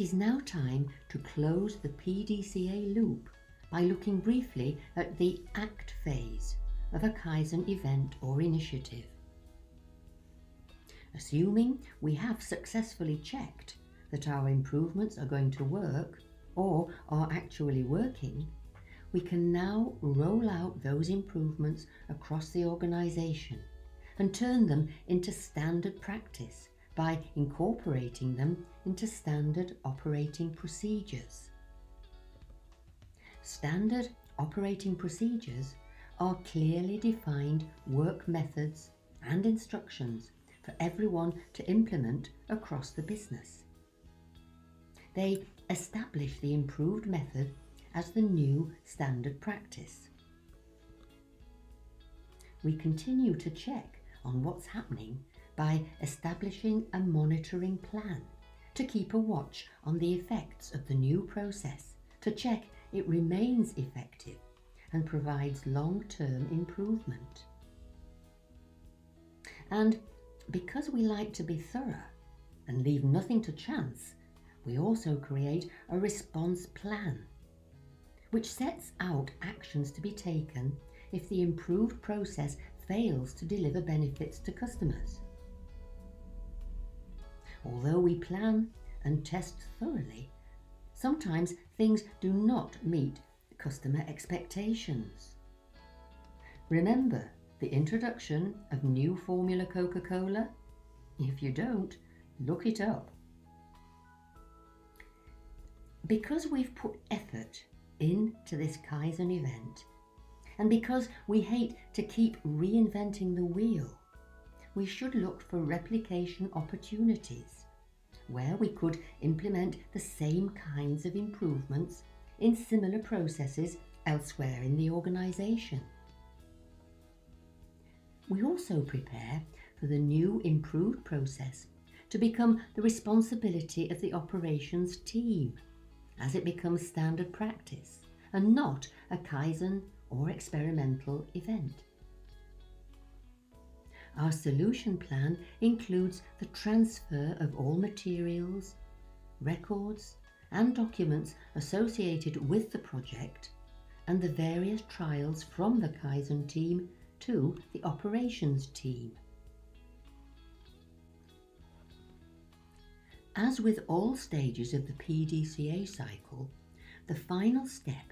It is now time to close the PDCA loop by looking briefly at the ACT phase of a Kaizen event or initiative. Assuming we have successfully checked that our improvements are going to work or are actually working, we can now roll out those improvements across the organisation and turn them into standard practice by incorporating them into standard operating procedures. Standard operating procedures are clearly defined work methods and instructions for everyone to implement across the business. They establish the improved method as the new standard practice. We continue to check on what's happening by establishing a monitoring plan to keep a watch on the effects of the new process, to check it remains effective and provides long-term improvement. And because we like to be thorough and leave nothing to chance, we also create a response plan, which sets out actions to be taken if the improved process fails to deliver benefits to customers. Although we plan and test thoroughly, sometimes things do not meet customer expectations. Remember the introduction of new formula Coca-Cola? If you don't, look it up. Because we've put effort into this Kaizen event, and because we hate to keep reinventing the wheel, we should look for replication opportunities where we could implement the same kinds of improvements in similar processes elsewhere in the organisation. We also prepare for the new improved process to become the responsibility of the operations team as it becomes standard practice and not a Kaizen or experimental event. Our solution plan includes the transfer of all materials, records and documents associated with the project and the various trials from the Kaizen team to the operations team. As with all stages of the PDCA cycle, the final step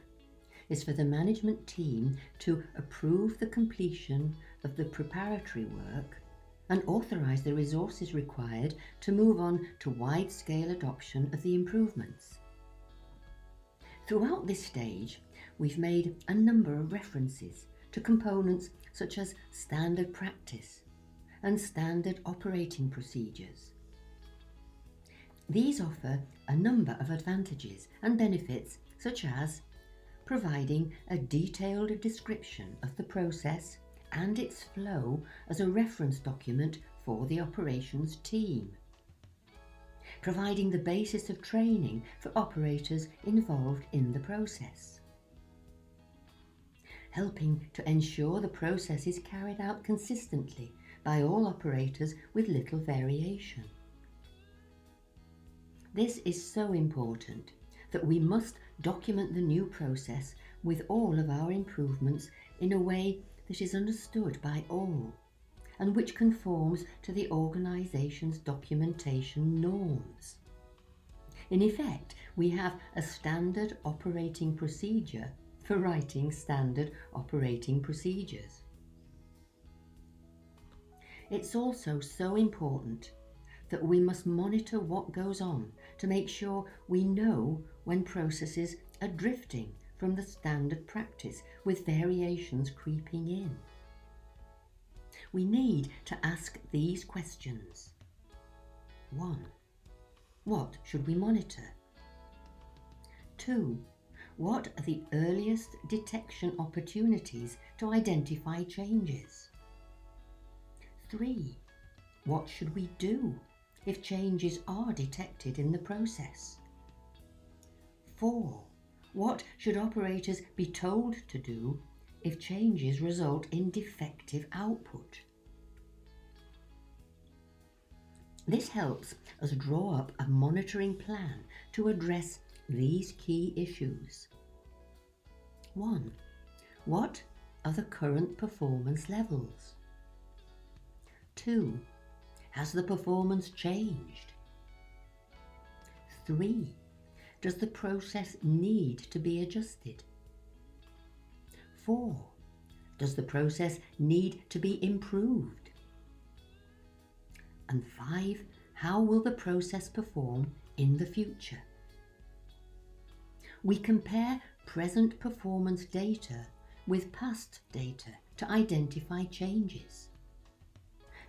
is for the management team to approve the completion of the preparatory work and authorise the resources required to move on to wide-scale adoption of the improvements. Throughout this stage, we've made a number of references to components such as standard practice and standard operating procedures. These offer a number of advantages and benefits, such as providing a detailed description of the process and its flow as a reference document for the operations team, providing the basis of training for operators involved in the process, helping to ensure the process is carried out consistently by all operators with little variation. This is so important that we must document the new process with all of our improvements in a way that is understood by all and which conforms to the organisation's documentation norms. In effect, we have a standard operating procedure for writing standard operating procedures. It's also so important that we must monitor what goes on to make sure we know when processes are drifting from the standard practice with variations creeping in. We need to ask these questions. 1. What should we monitor? 2. What are the earliest detection opportunities to identify changes? 3. What should we do if changes are detected in the process? 4. What should operators be told to do if changes result in defective output? This helps us draw up a monitoring plan to address these key issues. 1. What are the current performance levels? 2. Has the performance changed? 3. Does the process need to be adjusted? 4. Does the process need to be improved? And 5. How will the process perform in the future? We compare present performance data with past data to identify changes.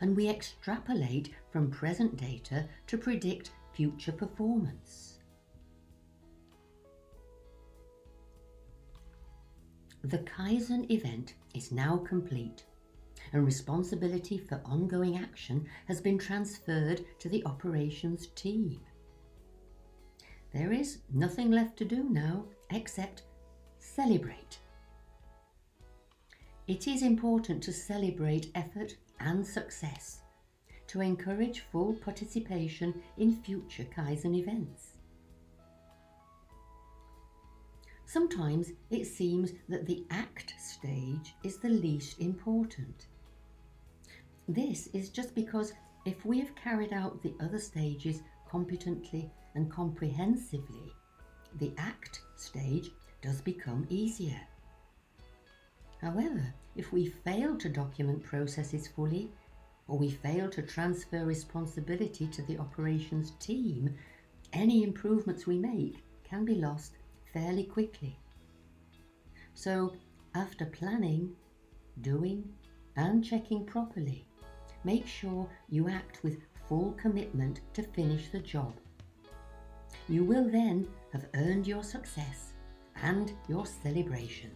And we extrapolate from present data to predict future performance. The Kaizen event is now complete, and responsibility for ongoing action has been transferred to the operations team. There is nothing left to do now except celebrate. It is important to celebrate effort and success, to encourage full participation in future Kaizen events. Sometimes it seems that the act stage is the least important. This is just because if we have carried out the other stages competently and comprehensively, the act stage does become easier. However, if we fail to document processes fully, or we fail to transfer responsibility to the operations team, any improvements we make can be lost fairly quickly. So, after planning, doing, and checking properly, make sure you act with full commitment to finish the job. You will then have earned your success and your celebration.